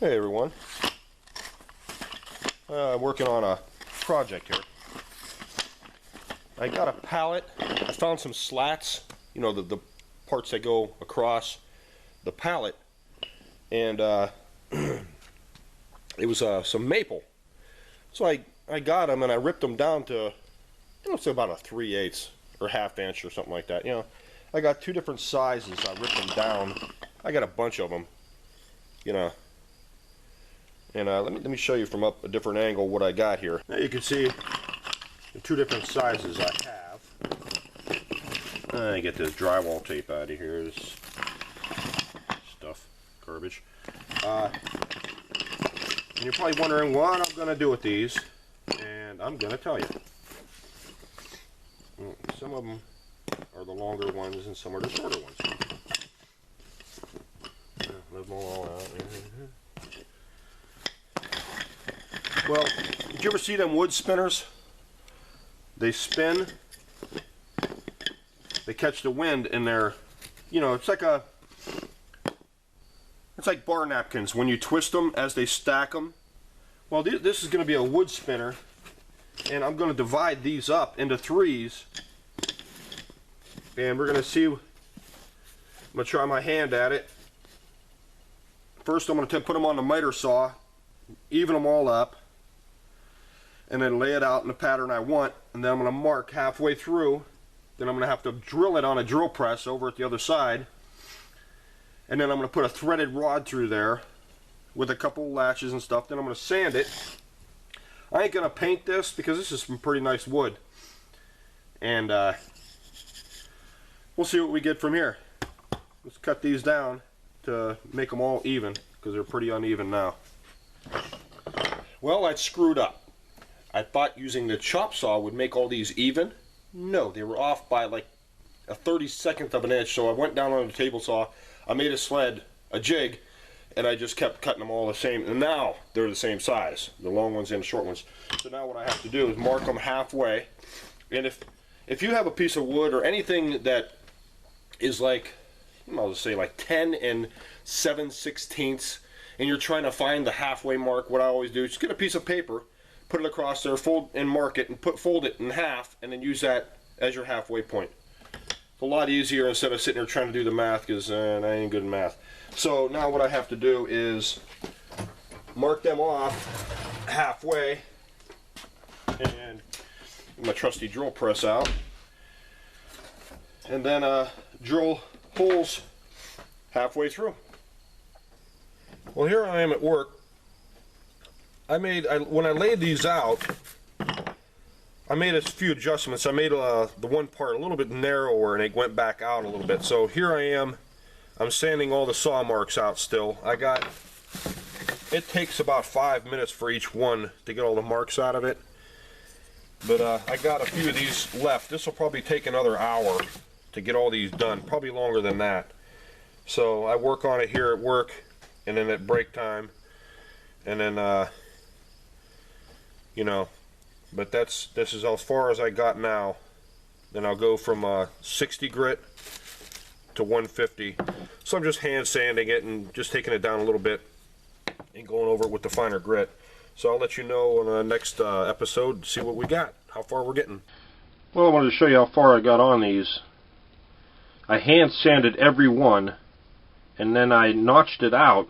Hey everyone, working on a project here. I got a pallet. I found some slats, you know, the parts that go across the pallet, and it was some maple. So I got them and I ripped them down to, say about a 3/8 or ½ inch or something like that. You know, I got two different sizes. I ripped them down. I got a bunch of them, you know. And let me show you from up a different angle what I got here. Now you can see the two different sizes I have. Let me get this drywall tape out of here. This stuff, garbage. And you're probably wondering what I'm going to do with these, and I'm going to tell you. Some of them are the longer ones, and some are the shorter ones. Leave them all out. Well, did you ever see them wood spinners? They spin, they catch the wind, and they're, you know, it's like bar napkins when you twist them as they stack them. Well, this is going to be a wood spinner, and I'm going to divide these up into threes, and we're going to see. I'm going to try my hand at it. First, I'm going to put them on the miter saw, even them all up, and then lay it out in the pattern I want, and then I'm going to mark halfway through. Then I'm going to have to drill it on a drill press over at the other side, and then I'm going to put a threaded rod through there with a couple latches and stuff. Then I'm going to sand it. I ain't going to paint this because this is some pretty nice wood, and we'll see what we get from here. Let's cut these down to make them all even, because they're pretty uneven now. Well, I screwed up. I thought using the chop saw would make all these even. No, they were off by like a 32nd of an inch, so I went down on the table saw, I made a sled, a jig, and I just kept cutting them all the same, and now they're the same size, the long ones and the short ones. So now what I have to do is mark them halfway, and if you have a piece of wood or anything that is like, I'll just say like 10 and 7/16, and you're trying to find the halfway mark, what I always do is just get a piece of paper, put it across there, fold and mark it, and fold it in half, and then use that as your halfway point. It's a lot easier instead of sitting there trying to do the math, because I ain't good at math. So now what I have to do is mark them off halfway, and get my trusty drill press out, and then drill holes halfway through. Well, here I am at work. When I laid these out, I made a few adjustments. I made the one part a little bit narrower, and it went back out a little bit. So here I am. I'm sanding all the saw marks out still. It takes about 5 minutes for each one to get all the marks out of it. But I got a few of these left. This will probably take another hour to get all these done, probably longer than that. So I work on it here at work, and then at break time, and then you know, but this is as far as I got now. Then I'll go from 60 grit to 150. So I'm just hand sanding it and just taking it down a little bit and going over it with the finer grit. So I'll let you know on the next episode, see what we got, how far we're getting. Well, I wanted to show you how far I got on these. I hand sanded every one, and then I notched it out,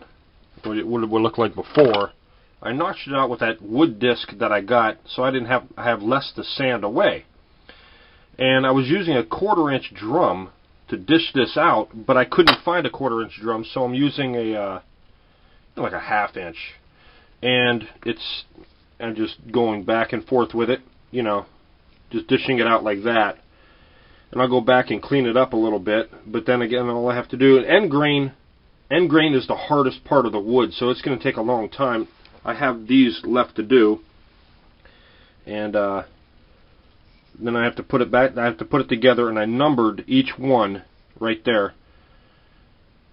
what it would look like before. I notched it out with that wood disc that I got, so I didn't have less to sand away. And I was using a 1/4 inch drum to dish this out, but I couldn't find a 1/4 inch drum, so I'm using like a 1/2 inch. And I'm just going back and forth with it, you know, just dishing it out like that. And I'll go back and clean it up a little bit, but then again, all I have to do, end grain is the hardest part of the wood, so it's going to take a long time. I have these left to do, and then I have to put it back. I have to put it together, and I numbered each one right there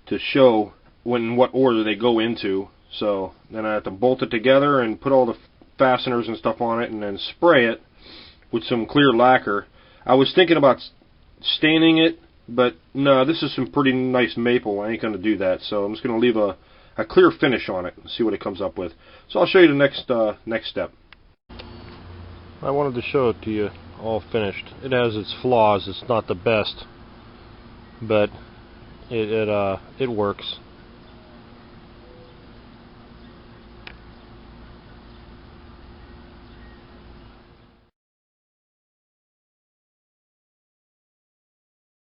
to show what order they go into. So then I have to bolt it together and put all the fasteners and stuff on it, and then spray it with some clear lacquer. I was thinking about staining it, but no, this is some pretty nice maple. I ain't going to do that, so I'm just going to leave a a clear finish on it and see what it comes up with. So I'll show you the next step. I wanted to show it to you all finished. It has its flaws. It's not the best, but it works.